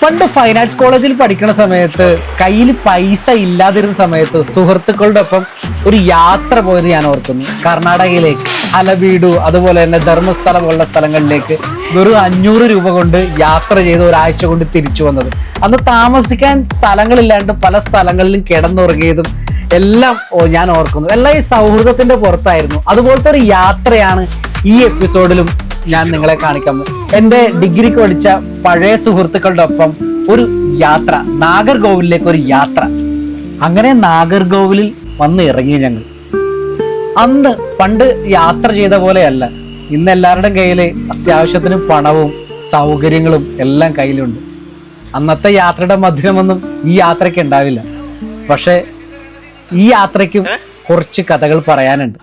പണ്ട് fine arts കോളേജിൽ പഠിക്കുന്ന സമയത്ത് കയ്യിൽ പൈസ ഇല്ലാതിരുന്ന സമയത്ത് സുഹൃത്തുക്കളുടെ ഒപ്പം ഒരു യാത്ര പോയത് ഞാൻ ഓർക്കുന്നു. കർണാടകയിലേക്ക് ഹലബീഡു അതുപോലെ തന്നെ ധർമ്മസ്ഥലം പോലുള്ള സ്ഥലങ്ങളിലേക്ക് വെറും 500 രൂപ കൊണ്ട് യാത്ര ചെയ്ത് ഒരാഴ്ച കൊണ്ട് തിരിച്ചു വന്നത്. അന്ന് താമസിക്കാൻ സ്ഥലങ്ങളില്ലാണ്ട് പല സ്ഥലങ്ങളിലും കിടന്നുറങ്ങിയതും എല്ലാം ഞാൻ ഓർക്കുന്നു. എല്ലാം ഈ സൗഹൃദത്തിന്റെ പുറത്തായിരുന്നു. അതുപോലത്തെ ഒരു യാത്രയാണ് ഈ എപ്പിസോഡിലും ഞാൻ നിങ്ങളെ കാണിക്കാം. എൻ്റെ ഡിഗ്രിക്ക് പഠിച്ച പഴയ സുഹൃത്തുക്കളുടെ ഒപ്പം ഒരു യാത്ര, നാഗർകോവിലേക്ക് ഒരു യാത്ര. അങ്ങനെ നാഗർകോവിലിൽ വന്ന് ഇറങ്ങി ഞങ്ങൾ. അന്ന് പണ്ട് യാത്ര ചെയ്ത പോലെയല്ല, ഇന്ന് എല്ലാവരുടെയും കയ്യിൽ അത്യാവശ്യത്തിന് പണവും സൗകര്യങ്ങളും എല്ലാം കയ്യിലുണ്ട്. അന്നത്തെ യാത്രയുടെ മധുരമൊന്നും ഈ യാത്രയ്ക്ക് ഉണ്ടാവില്ല. പക്ഷെ ഈ യാത്രയ്ക്കും കുറച്ച് കഥകൾ പറയാനുണ്ട്.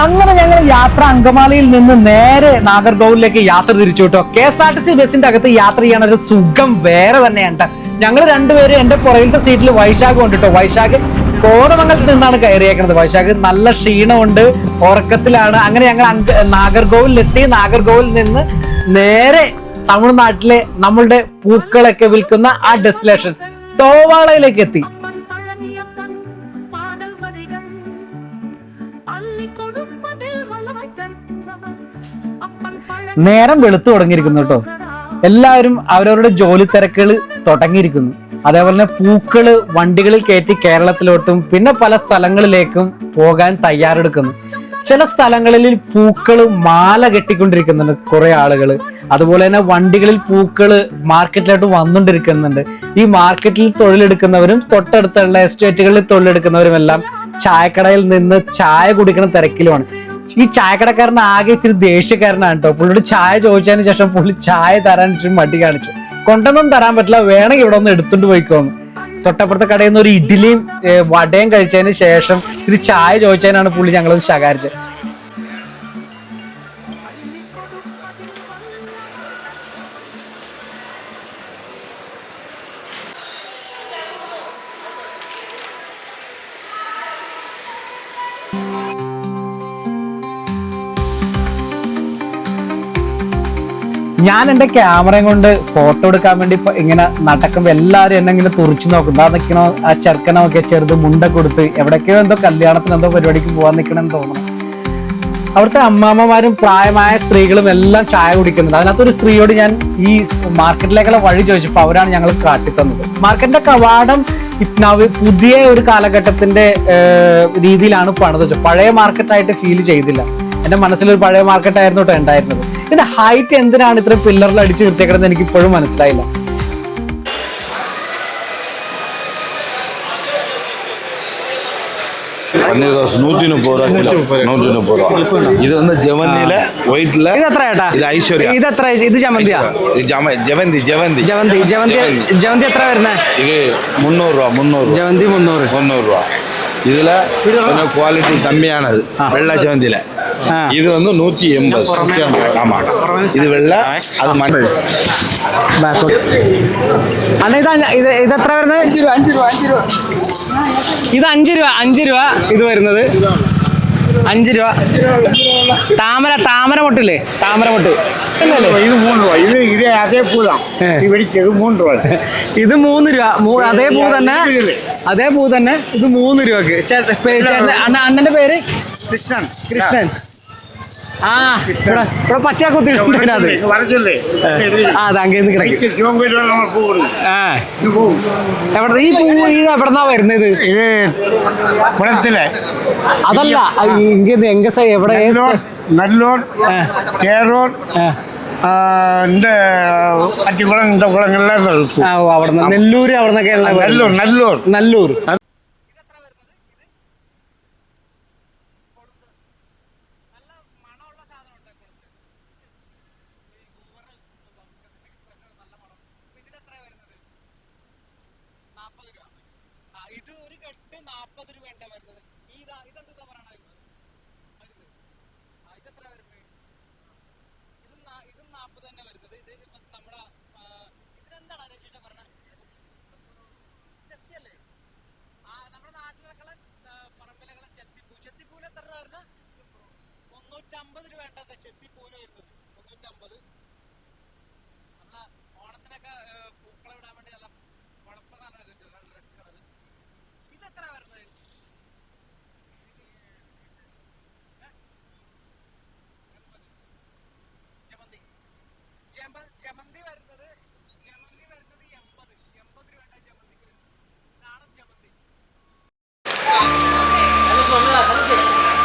അങ്ങനെ ഞങ്ങൾ യാത്ര അങ്കമാലിയിൽ നിന്ന് നേരെ നാഗർകോവിലേക്ക് യാത്ര തിരിച്ചു കേട്ടോ. KSRTC ബസിന്റെ അകത്ത് യാത്ര ചെയ്യാൻ ഒരു സുഖം വേറെ തന്നെയാണ്. ഞങ്ങൾ രണ്ടുപേരും എന്റെ പുറകിലത്തെ സീറ്റിൽ വൈശാഖ് ഉണ്ട് കേട്ടോ. വൈശാഖ് കോതമംഗലത്ത് നിന്നാണ് കയറിയേക്കുന്നത്. വൈശാഖ് നല്ല ക്ഷീണമുണ്ട്, ഉറക്കത്തിലാണ്. അങ്ങനെ ഞങ്ങൾ നാഗർകോവിലെത്തി. നാഗർകോവിൽ നിന്ന് നേരെ തമിഴ്നാട്ടിലെ നമ്മളുടെ പൂക്കളൊക്കെ വിൽക്കുന്ന ആ ഡെസ്റ്റിനേഷൻ ടോവാളയിലേക്ക് എത്തി. നേരം വെളുത്തു തുടങ്ങിയിരിക്കുന്നു കേട്ടോ. എല്ലാവരും അവരവരുടെ ജോലി തിരക്കുകൾ തുടങ്ങിയിരിക്കുന്നു. അതേപോലെ തന്നെ പൂക്കള് വണ്ടികളിൽ കയറ്റി കേരളത്തിലോട്ടും പിന്നെ പല സ്ഥലങ്ങളിലേക്കും പോകാൻ തയ്യാറെടുക്കുന്നു. ചില സ്ഥലങ്ങളിൽ പൂക്കള് മാല കെട്ടിക്കൊണ്ടിരിക്കുന്നുണ്ട് കുറെ ആളുകൾ. അതുപോലെ തന്നെ വണ്ടികളിൽ പൂക്കള് മാർക്കറ്റിലോട്ട് വന്നുകൊണ്ടിരിക്കുന്നുണ്ട്. ഈ മാർക്കറ്റിൽ തൊഴിലെടുക്കുന്നവരും തൊട്ടടുത്തുള്ള എസ്റ്റേറ്റുകളിൽ തൊഴിലെടുക്കുന്നവരും എല്ലാം ചായക്കടയിൽ നിന്ന് ചായ കുടിക്കുന്ന തിരക്കിലുമാണ്. ഈ ചായക്കടക്കാരൻ ആകെ ഇത്തിരി ദേഷ്യക്കാരനാണ് കേട്ടോ. പുള്ളിയോട് ചായ ചോദിച്ചതിന് ശേഷം പുള്ളി ചായ തരാൻ ഇച്ചിരി മടി കാണിച്ചു. കൊണ്ടൊന്നും തരാൻ പറ്റില്ല, വേണമെങ്കിൽ ഇവിടെ ഒന്ന് എടുത്തുകൊണ്ട് പോയിക്കോന്നു. തൊട്ടപ്പുറത്തെ കടയിൽ നിന്ന് ഒരു ഇഡ്ഡലിയും വടയും കഴിച്ചതിന് ശേഷം ഇത്തിരി ചായ ചോദിച്ചതിനാണ് പുള്ളി ഞങ്ങളത് ശകാരിച്ചത്. ഞാൻ എൻ്റെ ക്യാമറയും കൊണ്ട് ഫോട്ടോ എടുക്കാൻ വേണ്ടി ഇങ്ങനെ നടക്കുമ്പോൾ എല്ലാവരും എന്നെ ഇങ്ങനെ തുറിച്ചു നോക്കുന്നു. ആ നിൽക്കണോ ആ ചെറുക്കനൊക്കെ ചെറുത് മുണ്ട കൊടുത്ത് എവിടേക്കോ എന്തോ കല്യാണത്തിന് എന്തോ പരിപാടിക്ക് പോകാൻ നിൽക്കണമെന്ന് തോന്നുന്നു. അവിടുത്തെ അമ്മാമ്മമാരും പ്രായമായ സ്ത്രീകളും എല്ലാം ചായ കുടിക്കുന്നുണ്ട്. അതിനകത്തൊരു സ്ത്രീയോട് ഞാൻ ഈ മാർക്കറ്റിലേക്കുള്ള വഴി ചോദിച്ചപ്പോൾ അവരാണ് ഞങ്ങൾ കാട്ടിത്തന്നത്. മാർക്കറ്റിന്റെ കവാടം പുതിയ ഒരു കാലഘട്ടത്തിന്റെ രീതിയിലാണ് പണിത് വെച്ചത്. പഴയ മാർക്കറ്റായിട്ട് ഫീൽ ചെയ്തില്ല. എന്റെ മനസ്സിലൊരു പഴയ മാർക്കറ്റായിരുന്നു കേട്ടോ ഉണ്ടായിരുന്നത്. ഇതിന്റെ ഹൈറ്റ് എന്തിനാണ് ഇത്രയും പില്ലറിൽ അടിച്ചു നിർത്തിയേക്കുന്നത് എനിക്ക് ഇപ്പോഴും മനസ്സിലായില്ല. പനീർ റോസ് 130 രൂപ കിലോ. 130 രൂപ. ഇത് ജവന്തിയിലെ വൈറ്റിലെ. ഇത് എത്ര ചേട്ടാ? ഇത് ഐശ്വര്യ. ഇത് എത്ര? ഇത് ജമന്തിയാ? ജവന്തി ജവന്തി ജവന്തി ജവന്തി ജവന്തി എത്ര വരുന്നത്? ഇത് 300 രൂപ. 300 ജവന്തി 300 രൂപ. ഇതിലെ ക്വാളിറ്റി കമ്മിയാണത് വെള്ള ജവന്തിയിലെ. ഇത് 180. ആമാ, ഇത് വെള്ള, അത് മഞ്ഞ. അണ്ണ ഇത് എത്ര വരുന്നത്? 5 രൂപ. ഇത് 5 രൂപ. ഇത് വരുന്നത് 5 രൂപ. താമര മുട്ടില്ലേ? താമര മുട്ട് ഇത് 3 രൂപ. ഇത് അതേ പൂതാണ്. ഇത് 3 രൂപ. ഇത് 3 രൂപ. അതേ പൂ തന്നെ. ഇത് 3 രൂപക്ക്. അണ്ണന്റെ പേര് കൃഷ്ണൻ. ആ, ഇവിടെ പച്ച കുത്തിട്ടുണ്ട്. എവിടെ ഈ പൂ? ഇത് എവിടെന്നാ വരുന്നത്? അതല്ല, എങ്ക എവിടെ? നല്ലൂർ, കേരൂർ, இந்த பட்டிக்குளம், இந்த குளங்கள்லாம் இருக்கும். അവിടെ നെല്ലൂര് അവിടെ നിന്നൊക്കെയുള്ള നല്ലൂർ. ഇത് ഒരു കെട്ട് 40 രൂപ വരുന്നത്. ഇതെന്താ പറയണത്? ഇതെത്ര വരുന്നത്?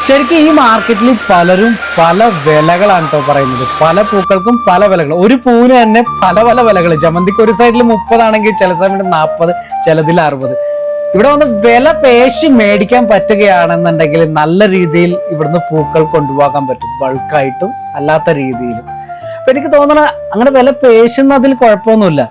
ശരിക്കും ഈ മാർക്കറ്റിൽ പലരും പല വിലകളാണ് കേട്ടോ പറയുന്നത്. പല പൂക്കൾക്കും പല വിലകൾ. ഒരു പൂവിന് തന്നെ പല പല വിലകൾ. ജമന്തിക്ക് ഒരു സൈഡിൽ 30 ആണെങ്കിൽ ചില സമയത്ത് 40, ചിലതിൽ 60. ഇവിടെ വന്ന് വില പേശി മേടിക്കാൻ പറ്റുകയാണെന്നുണ്ടെങ്കിൽ നല്ല രീതിയിൽ ഇവിടുന്ന് പൂക്കൾ കൊണ്ടുപോകാൻ പറ്റും, ബൾക്കായിട്ടും അല്ലാത്ത രീതിയിലും. അപ്പൊ എനിക്ക് തോന്നണ അങ്ങനെ വില പേശുന്നതിൽ കുഴപ്പമൊന്നുമില്ല.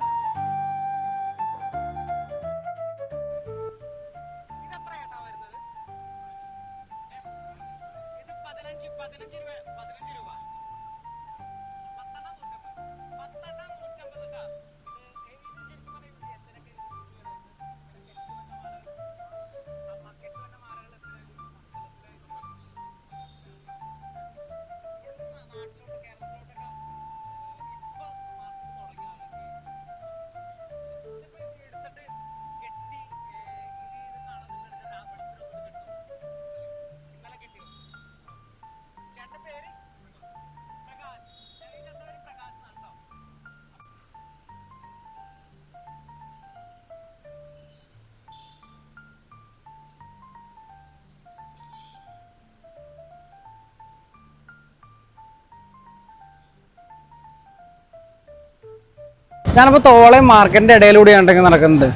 ഞാനിപ്പോൾ തോളയും മാർക്കറ്റിന്റെ ഇടയിലൂടെ ഉണ്ടെങ്കിൽ നടക്കുന്നുണ്ട്.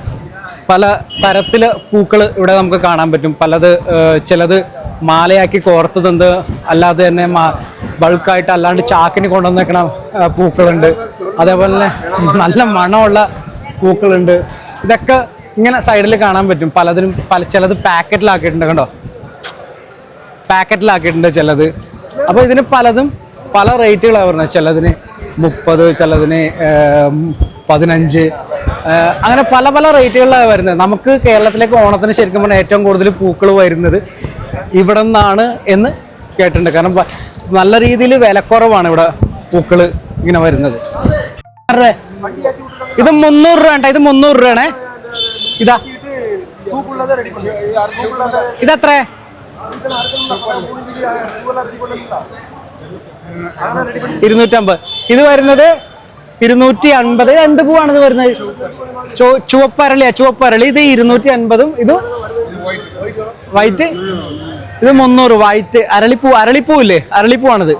പല തരത്തില് പൂക്കൾ ഇവിടെ നമുക്ക് കാണാൻ പറ്റും. പലത് ചിലത് മാലയാക്കി കോർത്തതുണ്ട്, അല്ലാതെ തന്നെ ബൾക്കായിട്ട് അല്ലാണ്ട് ചാക്കിന് കൊണ്ടുവന്ന് വെക്കണ പൂക്കളുണ്ട്. അതേപോലെ തന്നെ നല്ല മണമുള്ള പൂക്കളുണ്ട്. ഇതൊക്കെ ഇങ്ങനെ സൈഡിൽ കാണാൻ പറ്റും. പലതിനും ചിലത് പാക്കറ്റിലാക്കിയിട്ടുണ്ട്, കണ്ടോ, പാക്കറ്റിലാക്കിയിട്ടുണ്ട് ചിലത്. അപ്പോൾ ഇതിന് പലതും പല റേറ്റുകളാണ് വരുന്നത്. ചിലതിന് 30, ചിലതിന് 15, അങ്ങനെ പല പല റേറ്റുകളിലാണ് വരുന്നത്. നമുക്ക് കേരളത്തിലേക്ക് ഓണത്തിന് ശരിക്കും പറഞ്ഞാൽ ഏറ്റവും കൂടുതൽ പൂക്കൾ വരുന്നത് ഇവിടെ നിന്നാണ് എന്ന് കേട്ടിട്ടുണ്ട്. കാരണം നല്ല രീതിയിൽ വിലക്കുറവാണ് ഇവിടെ പൂക്കൾ ഇങ്ങനെ വരുന്നത്. ഇത് 300 രൂപ ഉണ്ട്. ഇത് 300 രൂപയാണേ. ഇതാ ഇതെത്ര? 250. ഇത് വരുന്നത് 250. എന്ത് പൂവാണ് ഇത് വരുന്നത്? ചുവപ്പരളിയാ, ചുവപ്പരളി. ഇത് 250. ഇത് വൈറ്റ്. ഇത് 300. വൈറ്റ് അരളിപ്പൂ. അരളിപ്പൂ ഇല്ലേ, അരളിപ്പൂവാണിത്.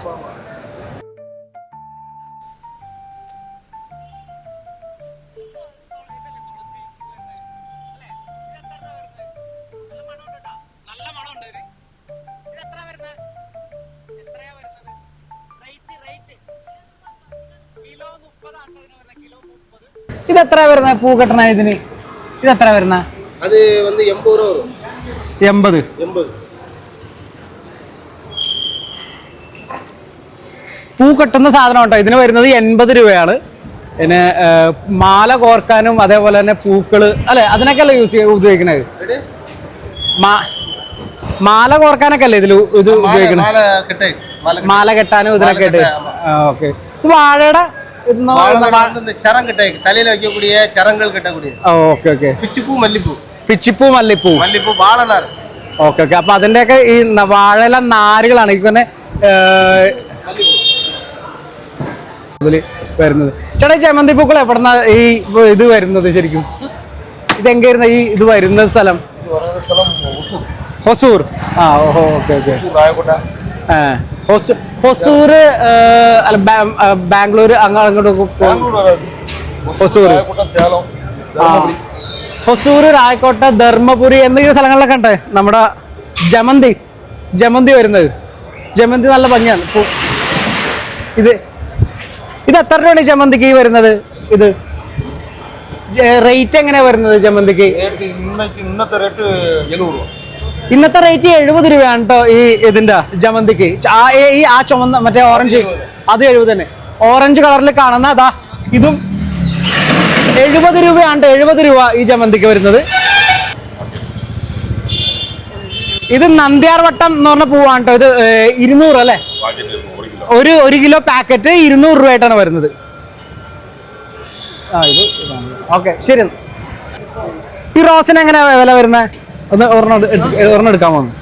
ഇതെത്ര വരുന്ന പൂ കെട്ടണ ഇതിന്? ഇതെത്ര വരുന്ന? അത് 80 രൂപ വരും. 80. പൂ കെട്ടുന്ന സാധനം കേട്ടോ. ഇതിന് വരുന്നത് 80 രൂപയാണ്. പിന്നെ മാല കോർക്കാനും അതേപോലെ തന്നെ പൂക്കള് അല്ലെ, അതിനൊക്കെ അല്ലേ ഉപയോഗിക്കണത്? മാല കോർക്കാനൊക്കെ അല്ലേ ഇതിൽ ഇത് ഉപയോഗിക്കണത്? മാല കെട്ടാനും ഇതിനൊക്കെ ഇട്ട്. ഓക്കെ. ഇത് വാഴയുടെ ചരം കിട്ടേ, തലയിൽ വെക്കக்கூடிய ചരങ്ങൾ കിട്ടக்கூடிய. Okay okay. പിച്ചിപ്പൂ, മല്ലിപ്പൂ. പിച്ചിപ്പൂ, മല്ലിപ്പൂ, മല്ലിപ്പൂ, വാഴനാർ. Okay okay. അപ്പൊ അതിന്റെയൊക്കെ ഈ വാഴയില നാരുകളാണ് ഇങ്ങനെ വരുന്നത്. ചേട്ടാ, ഈ ചെമന്തി പൂക്കൾ എവിടെന്നാ ഈ ഇത് വരുന്നത് ശരിക്കും? ഇതെങ്കായിരുന്നു ഈ ഇത് വരുന്നത് സ്ഥലം? ഹൊസൂർ. ആ, ഓഹോ, ഓക്കെ ഓക്കെ. ഹൊസൂർ അല്ല, ബാംഗ്ലൂർ അങ്ങോട്ട് ഹൊസൂർ. ഹൊസൂർ, രായക്കോട്ട, ധർമ്മപുരി എന്നീ സ്ഥലങ്ങളിലൊക്കെ ഉണ്ട് നമ്മുടെ ജമന്തി വരുന്നത്. ജമന്തി നല്ല ഭംഗിയാണ്. ഇത് എത്ര രൂപയാണ് ജമന്തിക്ക് വരുന്നത്? ഇത് റേറ്റ് എങ്ങനെയാ വരുന്നത് ജമന്തിക്ക്? ഇന്നത്തെ റേറ്റ് 70 രൂപ. ഇന്നത്തെ റേറ്റ് 70 രൂപയാണ് കേട്ടോ ഈ ഇതിന്റെ ജമന്തിക്ക്. ആ ചുമന്ന മറ്റേ ഓറഞ്ച്, അത് 70 തന്നെ. ഓറഞ്ച് കളറിൽ കാണുന്ന അതാ ഇതും 70 രൂപയാണ്. 70 രൂപ ഈ ജമന്തിക്ക് വരുന്നത്. ഇത് നന്ദ്യാർ വട്ടം എന്ന് പറഞ്ഞ പൂവാണ് കേട്ടോ. ഇത് 200 അല്ലേ? ഒരു കിലോ പാക്കറ്റ് 200 രൂപയായിട്ടാണ് വരുന്നത്. ഇത് ഓക്കെ ശരി. ഈ റോസിന് എങ്ങനെ വില വരുന്നത്? ഒരെണ്ണം എടുക്കാൻ പോകുന്നു.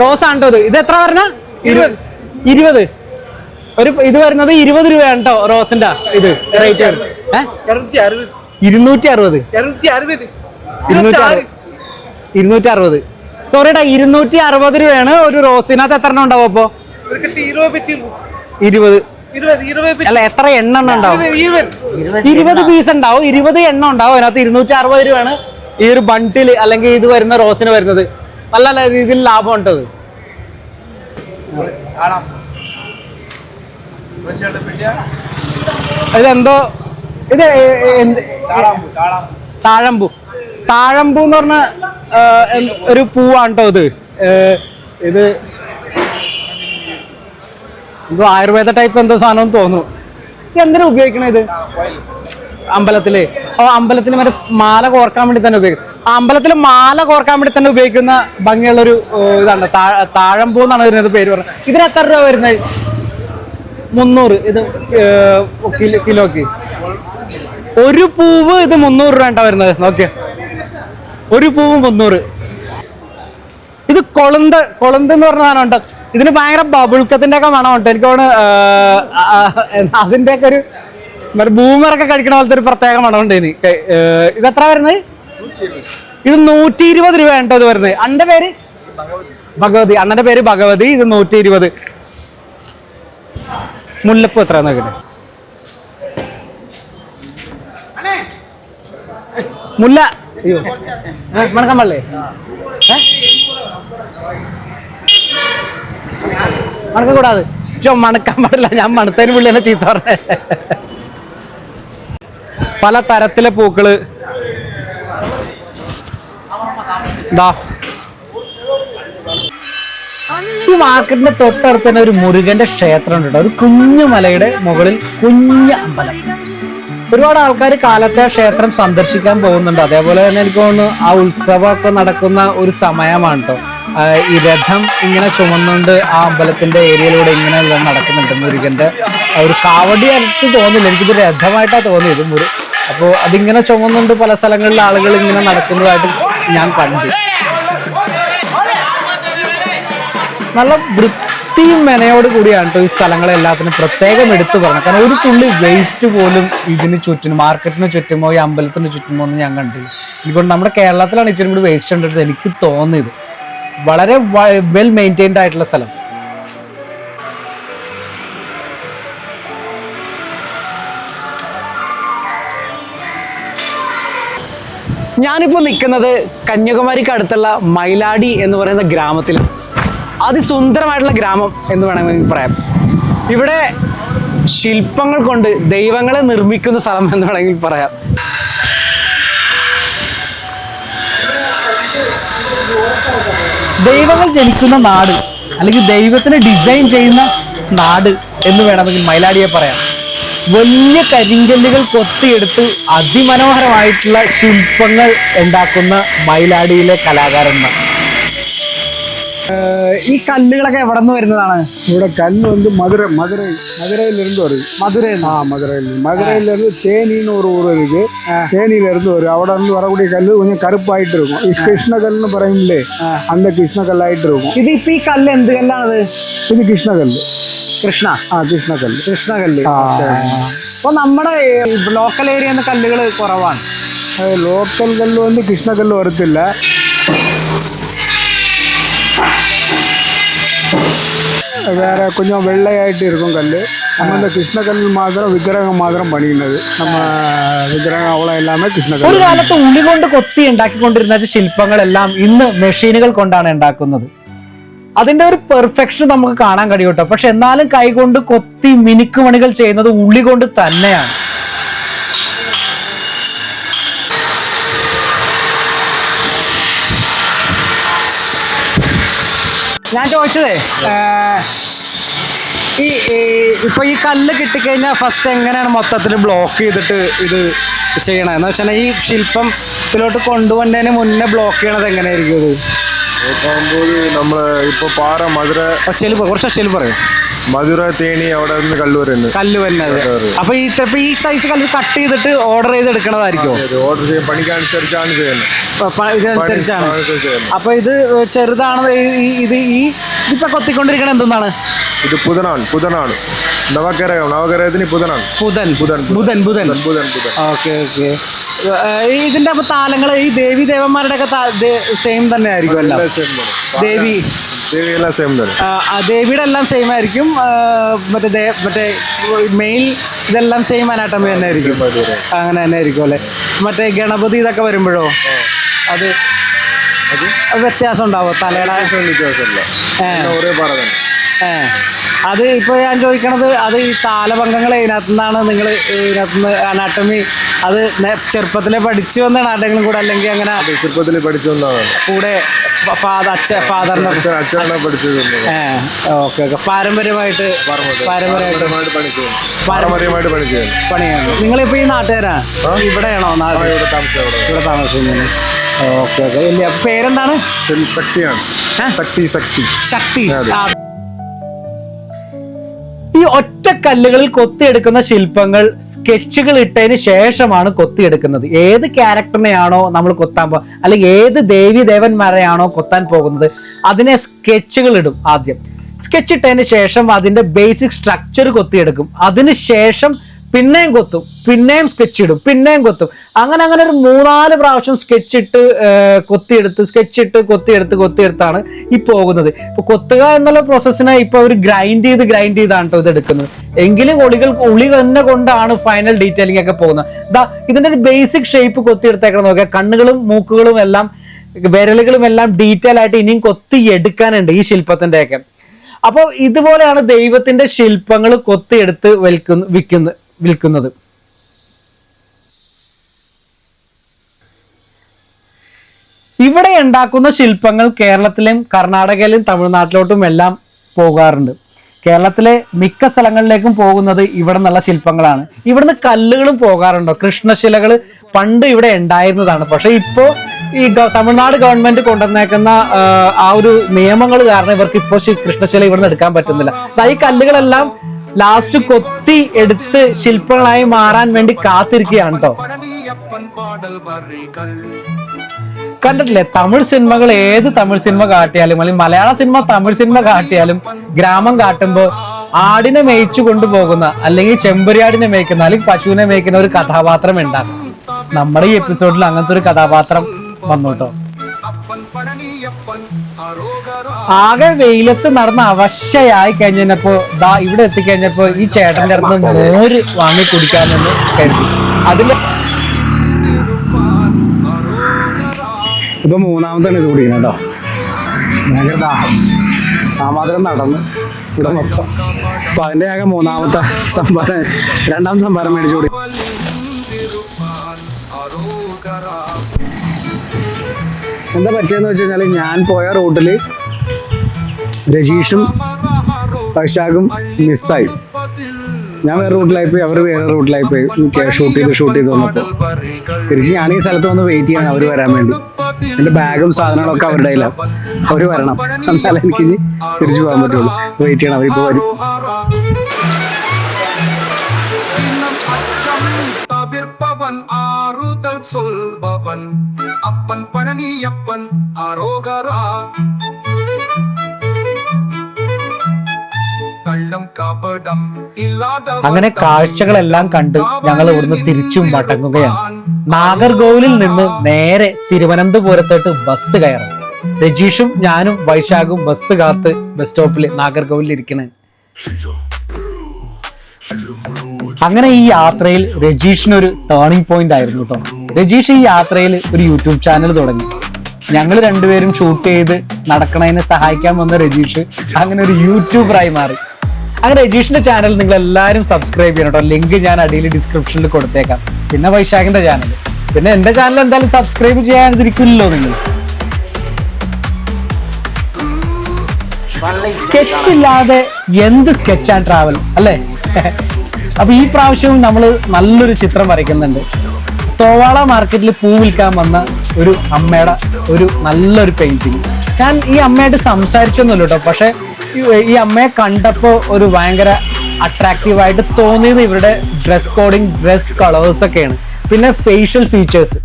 റോസ് ആണ്ടോ ഇത് എത്ര വരുന്ന? 20. ഇത് വരുന്നത് 20 രൂപയാണ് കേട്ടോ റോസിന്റെ ഇത് റേറ്റ്. 260. സോറിട്ടാ 260 രൂപയാണ് ഒരു റോസിനകത്ത്. എത്ര എണ്ണം ഉണ്ടാവും അപ്പൊ? 20. അല്ല എത്ര എണ്ണം ഉണ്ടാവും? 20 പീസ് ഉണ്ടാവും. 20 എണ്ണം ഉണ്ടാവും അതിനകത്ത്. 260 രൂപയാണ് ഈ ഒരു ബണ്ടിൽ അല്ലെങ്കിൽ ഇത് വരുന്ന റോസിന് വരുന്നത്. നല്ല രീതിയിൽ ലാഭം ഉണ്ടത്. ഇതെന്തോ ഇത് താഴമ്പൂ എന്ന് പറഞ്ഞ ഒരു പൂവാണ് കേട്ടോ ഇത്. ഇത് എന്തോ ആയുർവേദ ടൈപ്പ് എന്തോ സാധനം തോന്നുന്നു. എന്തിനാ ഉപയോഗിക്കണേ ഇത്? അമ്പലത്തില് മറ്റേ മാല കോർക്കാൻ വേണ്ടി തന്നെ ഉപയോഗിക്കും. അമ്പലത്തിൽ മാല കോർക്കാൻ വേണ്ടി തന്നെ ഉപയോഗിക്കുന്ന ഭംഗിയുള്ളൊരു ഇതാണ് താഴമ്പൂ എന്നാണ് വരുന്നത് പേര് പറഞ്ഞത്. ഇതിന് എത്ര രൂപ വരുന്നത്? 300. ഇത് കിലോക്ക് ഒരു പൂവ്. ഇത് 300 രൂപ വരുന്നത്. നോക്കിയ ഒരു പൂവ് 300. ഇത് കൊളുന്ത് എന്ന് പറഞ്ഞ സാധനം ഉണ്ട്. ഇതിന് ഭയങ്കര ബബിൾക്കത്തിന്റെ ഒക്കെ മണം ഉണ്ട്. എനിക്ക് തോന്നുന്നു അതിന്റെ ഒക്കെ ഒരു ബൂമറൊക്കെ കഴിക്കണ പോലത്തെ ഒരു പ്രത്യേക മണമുണ്ട് ഇനി. ഇതെത്ര വരുന്നത്? ഇത് 120 രൂപ ഉണ്ടോ ഇത് വരുന്നത്. അണ്ണന്റെ പേര് ഭഗവതി. അണ്ണന്റെ പേര് ഭഗവതി. ഇത് 120. മുല്ലപ്പൂ എത്ര നോക്കട്ടെ? മുല്ല അയ്യോ മണക്കാൻ പാടില്ലേ? മണക്ക കൂടാതെ മണക്കാൻ പാടില്ല. ഞാൻ മണത്തതിന് പുള്ളി തന്നെ ചീത്ത പറഞ്ഞ. പല തരത്തിലെ പൂക്കള് ഈ മാർക്കറ്റിന്റെ തൊട്ടടുത്ത് തന്നെ ഒരു മുരുകന്റെ ക്ഷേത്രം ഉണ്ട്. ഒരു കുഞ്ഞു മലയുടെ മുകളിൽ കുഞ്ഞു അമ്പലം. ഒരുപാട് ആൾക്കാർ കാലത്തെ ക്ഷേത്രം സന്ദർശിക്കാൻ പോകുന്നുണ്ട്. അതേപോലെ തന്നെ എനിക്ക് തോന്നുന്നു ആ ഉത്സവമൊക്കെ നടക്കുന്ന ഒരു സമയമാണ് കേട്ടോ. ഈ രഥം ഇങ്ങനെ ചുമന്നുകൊണ്ട് ആ അമ്പലത്തിന്റെ ഏരിയയിലൂടെ ഇങ്ങനെ നടക്കുന്നുണ്ട്. മുരുകന്റെ ഒരു കാവടി അടുത്ത് തോന്നില്ല, എനിക്കിത് രഥമായിട്ടാണ് തോന്നിയത്. അപ്പോൾ അതിങ്ങനെ ചുമന്നുകൊണ്ട് പല സ്ഥലങ്ങളിലെ ആളുകൾ ഇങ്ങനെ നടക്കുന്നതായിട്ട് ഞാൻ കണ്ടു. നല്ല വൃത്തിയും മെനയോട് കൂടിയാണ് കേട്ടോ ഈ സ്ഥലങ്ങളെല്ലാത്തിനും പ്രത്യേകം എടുത്തു പറഞ്ഞു. കാരണം ഒരു തുള്ളി വേസ്റ്റ് പോലും ഇതിന് ചുറ്റിനും മാർക്കറ്റിന് ചുറ്റുമോ ഈ അമ്പലത്തിന് ചുറ്റുമോ ഒന്നും ഞാൻ കണ്ടില്ല. എനിക്കൊണ്ട് നമ്മുടെ കേരളത്തിലാണ് ഇച്ചിരി കൂടി വേസ്റ്റ് ഉണ്ടെന്ന് എനിക്ക് തോന്നിയത്. വളരെ വെൽ മെയിൻറ്റൈൻഡ് ആയിട്ടുള്ള സ്ഥലം. ഞാനിപ്പോൾ നിൽക്കുന്നത് കന്യാകുമാരിക്ക് അടുത്തുള്ള മൈലാടി എന്ന് പറയുന്ന ഗ്രാമത്തിലാണ്. അതിസുന്ദരമായിട്ടുള്ള ഗ്രാമം എന്ന് വേണമെങ്കിൽ പറയാം. ഇവിടെ ശില്പങ്ങൾ കൊണ്ട് ദൈവങ്ങളെ നിർമ്മിക്കുന്ന സ്ഥലം എന്ന് വേണമെങ്കിൽ പറയാം. ദൈവങ്ങൾ ജനിക്കുന്ന നാട് അല്ലെങ്കിൽ ദൈവത്തിന് ഡിസൈൻ ചെയ്യുന്ന നാട് എന്ന് വേണമെങ്കിൽ മൈലാടിയെ പറയാം. വലിയ കരിങ്കല്ലുകൾ കൊത്തിയെടുത്ത് അതിമനോഹരമായിട്ടുള്ള ശില്പങ്ങൾ ഉണ്ടാക്കുന്ന മൈലാടിയിലെ കലാകാരന്മാർ. ഈ കല്ലുകളൊക്കെ എവിടെ നിന്ന് വരുന്നതാണ്? ഇവിടെ കല്ല് மதுரையிலிருந்து வருது. மதுரையிலிருந்து தேனின்னு ஒரு ஊர் இருக்கு. தேனியிலிருந்து வரும். അവിടെ നിന്ന് வரக்கூடிய கல் கொஞ்சம் கருப்பாயிட்டு இருக்கும். கிருஷ்ணகல்னு പറയുന്നില്ലേ, அந்த கிருஷ்ணகல்லாயிட்டு இருக்கும். ഇത് ഇപ്പൊ ഈ കല്ല് എന്ത് കല്ലാണ്? ഇത് കൃഷ്ണകല്ല്. കൃഷ്ണകല്ല്. അപ്പൊ നമ്മുടെ ലോക്കൽ ഏരിയയിൽ കല്ലുകൾ കുറവാണ്. ലോക്കൽ കല്ല് കൃഷ്ണകല്ല് വരത്തില്ല. வேற கொஞ்சம் வெள்ளையாயிட்டு இருக்கும் கல். நம்ம இந்த கிருஷ்ணகல் மாத்திரம் விக்கிரகம் மாத்திரம் பண்ணினது. நம்ம വിഗ്രഹം അവളെ എല്ലാമേ കൃഷ്ണകല്ല്. ഒരു കാലത്ത് ഉളി കൊണ്ട് കൊത്തി ഉണ്ടാക്കിക്കൊണ്ടിരുന്ന ശില്പങ്ങളെല്ലാം ഇന്ന് മെഷീനുകൾ കൊണ്ടാണ് ഉണ്ടാക്കുന്നത്. അതിന്റെ ഒരു പെർഫെക്ഷൻ നമുക്ക് കാണാൻ കഴിയും കേട്ടോ. പക്ഷെ എന്നാലും കൈകൊണ്ട് കൊത്തി മിനുക്കുമണികൾ ചെയ്യുന്നത് ഉളി കൊണ്ട് തന്നെയാണ്. ഞാൻ ചോദിച്ചതേ, ഇപ്പൊ ഈ കല്ല് കിട്ടിക്കഴിഞ്ഞാൽ ഫസ്റ്റ് എങ്ങനെയാണ് മൊത്തത്തിൽ ബ്ലോക്ക് ചെയ്തിട്ട് ഇത് ചെയ്യണത് എന്ന് വെച്ചാൽ ഈ ശില്പം ഇതിലോട്ട് കൊണ്ടുപോകുന്നതിന് മുന്നേ ബ്ലോക്ക് ചെയ്യണത് എങ്ങനെയായിരിക്കും? ഇത് നോക്കുമ്പോൾ നമ്മള് ഇപ്പൊ പാറ മധുര കുറച്ച് ചെലവ് പറയും. മധുര തേനി അവിടെ നിന്ന് കല്ല് വരുന്നത്. കല്ല് വരുന്നത്. അപ്പൊ ഈ സൈസ് കല്ല് കട്ട് ചെയ്തിട്ട് ഓർഡർ ചെയ്ത് എടുക്കണതായിരിക്കും. ഓർഡർ ചെയ്യാൻ പണിക്കനുസരിച്ചാണ് ചെയ്യുന്നത്. ഇതനുസരിച്ചാണ്. അപ്പൊ ഇത് ചെറുതാണ്. ഇതിപ്പോ കൊത്തിക്കൊണ്ടിരിക്കണ എന്താണ്? ഇത് പുതനാണ്. നവകരത്തിന് പുതൻ. ഓക്കെ. ഇതിന്റെ അപ്പൊ താലങ്ങൾ ഈ ദേവി ദേവന്മാരുടെ ഒക്കെ സെയിം തന്നെ ആയിരിക്കും എല്ലാം. ദേവിയെല്ലാം സെയിം തന്നെ. ദേവിയുടെ എല്ലാം സെയിം ആയിരിക്കും. മറ്റേ മെയിൽ ഇതെല്ലാം സെയിം അനാട്ടമി തന്നെ ആയിരിക്കും. അങ്ങനെ തന്നെ ആയിരിക്കും അല്ലെ. മറ്റേ ഗണപതി ഇതൊക്കെ വരുമ്പോഴോ അത് വ്യത്യാസം ഉണ്ടാവോ? തലയുടെ വ്യത്യാസമില്ല. അത് ഇപ്പൊ ഞാൻ ചോദിക്കണത്, അത് ഈ താലഭംഗങ്ങൾ ഇതിനകത്തു നിന്നാണ് നിങ്ങൾ ഇതിനകത്തുനിന്ന് അനാട്ടമി അത് ചെറുപ്പത്തിലെ പഠിച്ചു വന്നാണ് ആരുടെങ്കിലും കൂടെ, അല്ലെങ്കിൽ അങ്ങനെ ചെറുപ്പത്തിൽ പഠിച്ചു വന്നതാണ് കൂടെ ഫാദറിന്റെ പഠിച്ചത്? ഓക്കെ. പാരമ്പര്യമായിട്ട് പണിയാണ്. നിങ്ങളിപ്പോ ഈ നാട്ടുകാരാണ്? ഇവിടെയാണോ ഇവിടെ താമസിക്കുന്നത്? ഓക്കെ. ഇല്ല, പേരെന്താണ്? ശക്തി. ഈ ഒറ്റ കല്ലുകളിൽ കൊത്തിയെടുക്കുന്ന ശില്പങ്ങൾ സ്കെച്ചുകൾ ഇട്ടതിന് ശേഷമാണ് കൊത്തിയെടുക്കുന്നത്. ഏത് ക്യാരക്ടറിനെയാണോ നമ്മൾ കൊത്താൻ അല്ലെങ്കിൽ ഏത് ദേവി ദേവന്മാരെയാണോ കൊത്താൻ പോകുന്നത് അതിനെ സ്കെച്ചുകൾ ഇടും. ആദ്യം സ്കെച്ച് ഇട്ടതിന് ശേഷം അതിന്റെ ബേസിക് സ്ട്രക്ചർ കൊത്തിയെടുക്കും. അതിനുശേഷം പിന്നെയും കൊത്തും, പിന്നെയും സ്കെച്ച് ഇടും, പിന്നെയും കൊത്തും. അങ്ങനെ ഒരു 3-4 പ്രാവശ്യം സ്കെച്ചിട്ട് കൊത്തിയെടുത്താണ് ഈ പോകുന്നത്. ഇപ്പൊ കൊത്തുക എന്നുള്ള പ്രോസസ്സിനെ ഇപ്പൊ ഒരു ഗ്രൈൻഡ് ചെയ്താണ് കേട്ടോ ഇത് എടുക്കുന്നത്. എങ്കിലും ഉളി തന്നെ കൊണ്ടാണ് ഫൈനൽ ഡീറ്റെയിലിംഗ് ഒക്കെ പോകുന്നത്. ഇതിന്റെ ഒരു ബേസിക് ഷേപ്പ് കൊത്തിയെടുത്തേക്കണം. നോക്കിയാൽ കണ്ണുകളും മൂക്കുകളും എല്ലാം വിരലുകളും എല്ലാം ഡീറ്റെയിൽ ആയിട്ട് ഇനിയും കൊത്തി എടുക്കാനുണ്ട് ഈ ശില്പത്തിന്റെ ഒക്കെ. അപ്പോൾ ഇതുപോലെയാണ് ദൈവത്തിന്റെ ശില്പങ്ങൾ കൊത്തിയെടുത്ത് വിൽക്കുന്നത്. ഇവിടെ ഉണ്ടാക്കുന്ന ശില്പങ്ങൾ കേരളത്തിലും കർണാടകയിലും തമിഴ്നാട്ടിലോട്ടും എല്ലാം പോകാറുണ്ട്. കേരളത്തിലെ മിക്ക സ്ഥലങ്ങളിലേക്കും പോകുന്നത് ഇവിടെ നിന്നുള്ള ശില്പങ്ങളാണ്. ഇവിടുന്ന് കല്ലുകളും പോകാറുണ്ടോ? കൃഷ്ണശിലകൾ പണ്ട് ഇവിടെ ഉണ്ടായിരുന്നതാണ്. പക്ഷെ ഇപ്പോ ഈ തമിഴ്നാട് ഗവൺമെന്റ് കൊണ്ടുവന്നേക്കുന്ന ആ ഒരു നിയമങ്ങൾ കാരണം ഇവർക്ക് ഇപ്പോൾ കൃഷ്ണശില ഇവിടുന്ന് എടുക്കാൻ പറ്റുന്നില്ല. ഈ കല്ലുകളെല്ലാം ലാസ്റ്റ് കൊത്തി എടുത്ത് ശില്പങ്ങളായി മാറാൻ വേണ്ടി കാത്തിരിക്കുകയാണ് കേട്ടോ. കണ്ടിട്ടില്ലേ? തമിഴ് സിനിമകൾ, ഏത് തമിഴ് സിനിമ കാട്ടിയാലും അല്ലെങ്കിൽ മലയാള സിനിമ തമിഴ് സിനിമ കാട്ടിയാലും ഗ്രാമം കാട്ടുമ്പോൾ ആടിനെ മേയിച്ചു കൊണ്ടുപോകുന്ന അല്ലെങ്കിൽ ചെമ്പരിയാടിനെ മേയ്ക്കുന്ന അല്ലെങ്കിൽ പശുവിനെ മേയ്ക്കുന്ന ഒരു കഥാപാത്രം ഉണ്ടാകും. നമ്മുടെ ഈ എപ്പിസോഡിൽ അങ്ങനത്തെ ഒരു കഥാപാത്രം വന്നു കേട്ടോ. ആകെ വെയിലത്ത് നടന്ന് അവശയായി കഴിഞ്ഞപ്പോ ഇവിടെ എത്തിക്കഴിഞ്ഞപ്പോ ഈ ചേട്ടന്റെ അടുത്ത് മോര് വാങ്ങി കുടിക്കാമെന്ന് കരുതി. അതില് ഇപ്പൊ 3ാമത്താണ് ഇത് കുടിക്കുന്നത് കേട്ടോ. ഭയങ്കര ദാഹം. മാത്രം നടന്ന് ഇവിടെ മൊത്തം. അപ്പൊ അതിന്റെ ആകെ 3ാമത്തെ സംഭാരം, 2ാം സംഭാരം മേടിച്ചു കൂടി. എന്താ പറ്റിയെന്ന് വെച്ച് കഴിഞ്ഞാൽ ഞാൻ പോയ റൂട്ടിൽ രജീഷും വൈശാഖും മിസ്സായി. ഞാൻ വേറെ റൂട്ടിലായിപ്പോയി, അവർ വേറെ റൂട്ടിലായിപ്പോയി. ഷൂട്ട് ചെയ്ത് വന്നപ്പോൾ തിരിച്ച് ഞാൻ ഈ സ്ഥലത്ത് വന്ന് വെയിറ്റ് ചെയ്യണം അവർ വരാൻ വേണ്ടി. എൻ്റെ ബാഗും സാധനങ്ങളൊക്കെ അവരുടെ കയ്യിലാണ്. അവർ വരണം, എന്നാലും എനിക്ക് തിരിച്ചു പോകാൻ പറ്റുള്ളൂ. വെയിറ്റ് ചെയ്യണം, അവരിപ്പോൾ വരും. അങ്ങനെ കാഴ്ചകളെല്ലാം കണ്ട് ഞങ്ങൾ ഇവിടുന്ന് തിരിച്ചും മടങ്ങുകയാണ്. നാഗർകോവിലിൽ നിന്ന് നേരെ തിരുവനന്തപുരത്തോട്ട് ബസ് കയറും. രജീഷും ഞാനും വൈശാഖും ബസ് കാത്ത് ബസ് സ്റ്റോപ്പിൽ നാഗർകോവിലിൽ ഇരിക്കണേ. അങ്ങനെ ഈ യാത്രയിൽ രജീഷിനൊരു ടേണിംഗ് പോയിന്റ് ആയിരുന്നു കേട്ടോ. രജീഷ് ഈ യാത്രയിൽ ഒരു യൂട്യൂബ് ചാനൽ തുടങ്ങി. ഞങ്ങൾ രണ്ടുപേരും ഷൂട്ട് ചെയ്ത് നടക്കണതിനെ സഹായിക്കാൻ വന്ന രജീഷ് അങ്ങനെ ഒരു യൂട്യൂബറായി മാറി. അങ്ങനെ രജീഷിന്റെ ചാനൽ നിങ്ങൾ എല്ലാവരും സബ്സ്ക്രൈബ് ചെയ്യണം കേട്ടോ. ലിങ്ക് ഞാൻ അടിയിൽ ഡിസ്ക്രിപ്ഷനിൽ കൊടുത്തേക്കാം. പിന്നെ വൈശാഖിന്റെ ചാനൽ, പിന്നെ എന്റെ ചാനൽ എന്തായാലും സബ്സ്ക്രൈബ് ചെയ്യാതിരിക്കില്ലല്ലോ നിങ്ങൾ. സ്കെച്ച് ഇല്ലാതെ എന്ത് സ്കെച്ച് ആൻഡ് ട്രാവൽ അല്ലേ? അപ്പൊ ഈ പ്രാവശ്യവും നമ്മൾ നല്ലൊരു ചിത്രം വരയ്ക്കുന്നുണ്ട്. തോവാള മാർക്കറ്റിൽ പൂ വിൽക്കാൻ വന്ന ഒരു അമ്മയുടെ ഒരു നല്ലൊരു പെയിന്റിങ്. ഞാൻ ഈ അമ്മയായിട്ട് സംസാരിച്ചൊന്നുമില്ല കേട്ടോ, പക്ഷെ ഈ അമ്മയെ കണ്ടപ്പോൾ ഒരു ഭയങ്കര അട്രാക്റ്റീവായിട്ട് തോന്നിയത് ഇവരുടെ ഡ്രസ് കോഡിങ്, ഡ്രസ് കളേഴ്സ് ഒക്കെയാണ്. പിന്നെ ഫേഷ്യൽ ഫീച്ചേഴ്സ്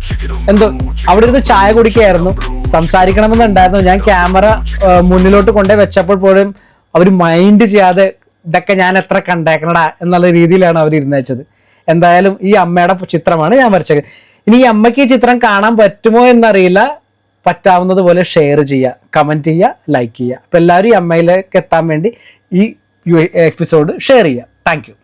എന്തോ അവിടെ ഇരുന്ന് ചായ കുടിക്കുകയായിരുന്നു, സംസാരിക്കണമെന്നുണ്ടായിരുന്നു. ഞാൻ ക്യാമറ മുന്നിലോട്ട് കൊണ്ടേ വെച്ചപ്പോൾ പോലും അവർ മൈൻഡ് ചെയ്യാതെ ഇതൊക്കെ ഞാൻ എത്ര കണ്ടേക്കണടാ എന്നുള്ള രീതിയിലാണ് അവർ ഇരുന്ന് വെച്ചത്. എന്തായാലും ഈ അമ്മയുടെ ചിത്രമാണ് ഞാൻ വരച്ചത്. ഇനി ഈ അമ്മയ്ക്ക് ഈ ചിത്രം കാണാൻ പറ്റുമോ എന്നറിയില്ല. പറ്റാവുന്നത് പോലെ ഷെയർ ചെയ്യുക, കമൻറ്റ് ചെയ്യുക, ലൈക്ക് ചെയ്യുക. അപ്പോൾ എല്ലാവരും ഈ അമ്മയിലേക്ക് എത്താൻ വേണ്ടി ഈ എപ്പിസോഡ് ഷെയർ ചെയ്യുക. Thank you.